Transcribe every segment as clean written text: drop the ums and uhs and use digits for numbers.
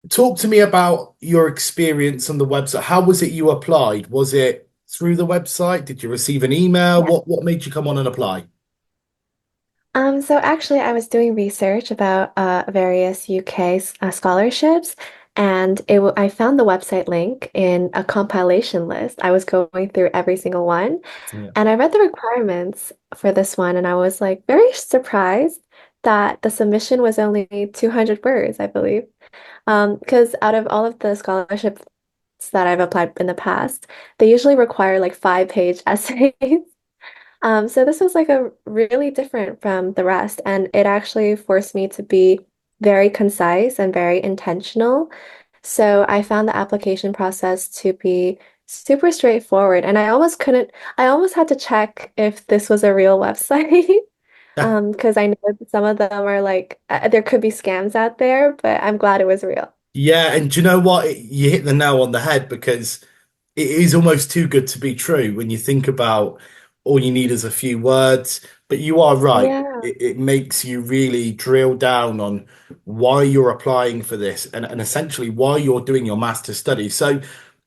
talk to me about your experience on the website. How was it you applied? Was it through the website? Did you receive an email? Yeah. What made you come on and apply? So actually, I was doing research about various UK scholarships, and I found the website link in a compilation list. I was going through every single one, Yeah. and I read the requirements for this one, and I was like very surprised that the submission was only 200 words, I believe. Because out of all of the scholarships that I've applied in the past, they usually require like 5-page essays. So this was like a really different from the rest, and it actually forced me to be very concise and very intentional. So I found the application process to be super straightforward, and I almost had to check if this was a real website. Because I know that some of them are like, there could be scams out there, but I'm glad it was real. Yeah, and do you know what? You hit the nail on the head because it is almost too good to be true when you think about all you need is a few words. But you are right. Yeah, It makes you really drill down on why you're applying for this and essentially why you're doing your master's study. So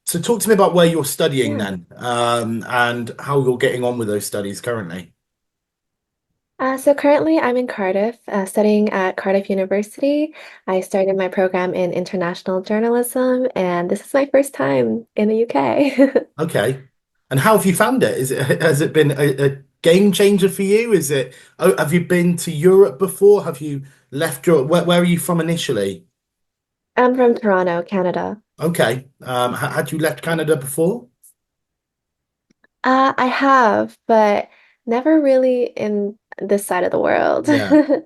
talk to me about where you're studying yeah. then, and how you're getting on with those studies currently. So currently I'm in Cardiff, studying at Cardiff University. I started my program in international journalism, and this is my first time in the UK. Okay. And how have you found it? Is it has it been a game changer for you? Is it, oh, have you been to Europe before? Have you left Europe? Where are you from initially? I'm from Toronto, Canada. Okay. Had you left Canada before? I have, but never really in this side of the world. Yeah.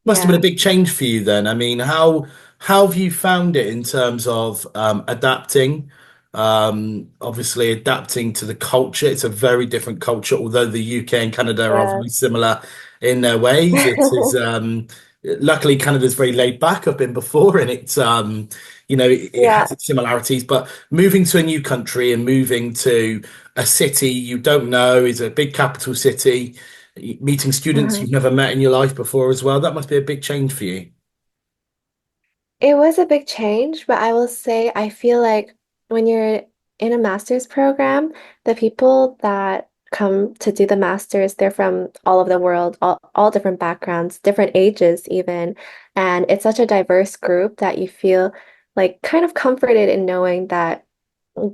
Must have been a Yeah. big change for you then. I mean, how have you found it in terms of adapting? Obviously adapting to the culture. It's a very different culture, although the UK and Canada are Yeah. very similar in their ways. It is luckily Canada's very laid back. I've been before, and it's it Yeah. has its similarities. But moving to a new country and moving to a city you don't know is a big capital city, meeting students Uh-huh. you've never met in your life before as well. That must be a big change for you. It was a big change, but I will say I feel like when you're in a master's program, the people that come to do the master's, they're from all over the world, all different backgrounds, different ages even. And it's such a diverse group that you feel like kind of comforted in knowing that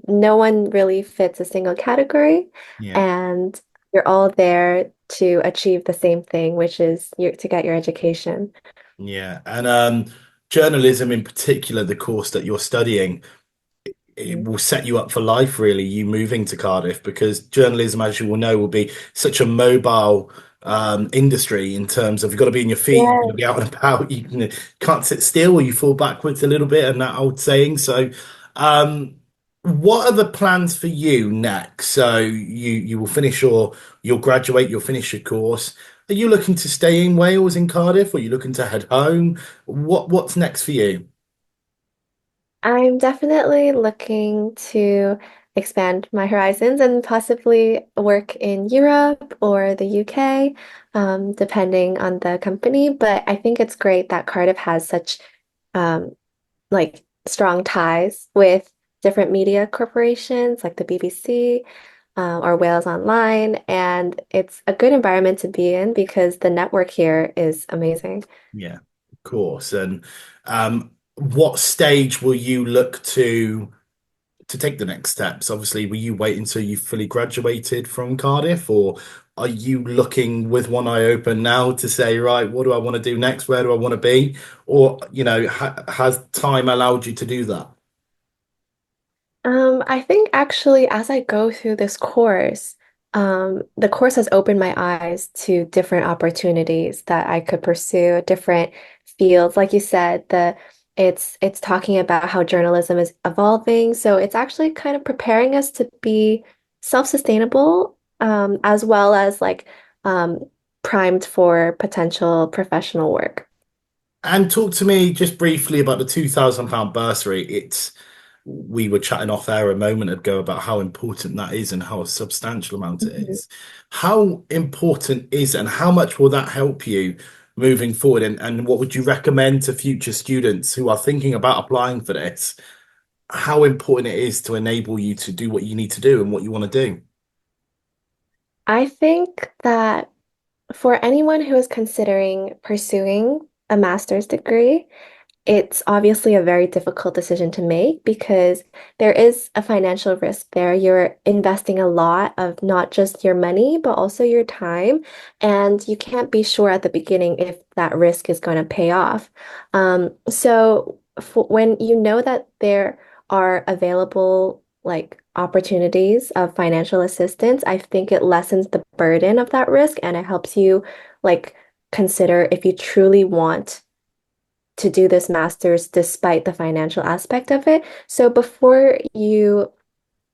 no one really fits a single category, Yeah. and you're all there to achieve the same thing, which is to get your education. Yeah. And journalism in particular, the course that you're studying, it Mhm. will set you up for life, really, you moving to Cardiff, because journalism, as you will know, will be such a mobile industry in terms of you've got to be in your feet, you've got to Yeah. be out and about, can't sit still or you fall backwards a little bit, and that old saying. So, um, what are the plans for you next? So you will finish you'll graduate, you'll finish your course. Are you looking to stay in Wales in Cardiff, or are you looking to head home? What's next for you? I'm definitely looking to expand my horizons and possibly work in Europe or the UK, depending on the company. But I think it's great that Cardiff has such um, like strong ties with different media corporations like the BBC, or Wales Online, and it's a good environment to be in because the network here is amazing. Yeah, of course. And what stage will you look to take the next steps? Obviously, will you wait until you fully graduated from Cardiff, or are you looking with one eye open now to say, right, what do I want to do next? Where do I want to be? Or, ha has time allowed you to do that? I think actually, as I go through this course, the course has opened my eyes to different opportunities that I could pursue, different fields. Like you said, it's talking about how journalism is evolving. So it's actually kind of preparing us to be self-sustainable, as well as like um, primed for potential professional work. And talk to me just briefly about the £2,000 bursary. We were chatting off air a moment ago about how important that is and how a substantial amount it Mhm. is. How important is and how much will that help you moving forward? And what would you recommend to future students who are thinking about applying for this? How important it is to enable you to do what you need to do and what you want to do? I think that for anyone who is considering pursuing a master's degree, it's obviously a very difficult decision to make because there is a financial risk there. You're investing a lot of not just your money, but also your time. And you can't be sure at the beginning if that risk is going to pay off. So when you know that there are available like opportunities of financial assistance, I think it lessens the burden of that risk and it helps you like consider if you truly want to do this master's despite the financial aspect of it. So before you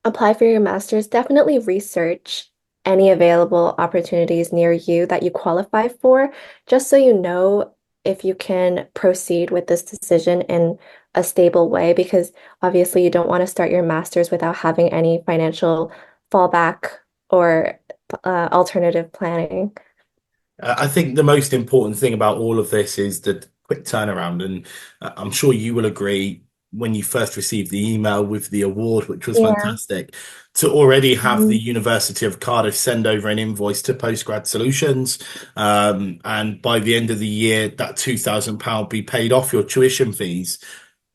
apply for your master's, definitely research any available opportunities near you that you qualify for, just so you know if you can proceed with this decision in a stable way, because obviously you don't want to start your master's without having any financial fallback or alternative planning. I think the most important thing about all of this is the quick turnaround. And I'm sure you will agree when you first received the email with the award, which was Yeah. fantastic, to already have the Mhm. University of Cardiff send over an invoice to Postgrad Solutions. And by the end of the year, that £2,000 be paid off your tuition fees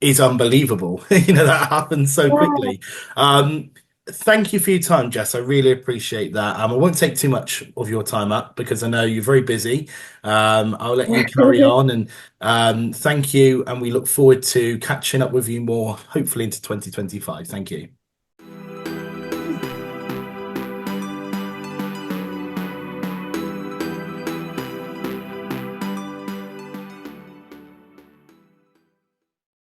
is unbelievable. That happens so Yeah. quickly. Um, Thank you for your time, Jess. I really appreciate that. I won't take too much of your time up because I know you're very busy. I'll let you carry on and thank you. And we look forward to catching up with you more, hopefully into 2025. Thank you.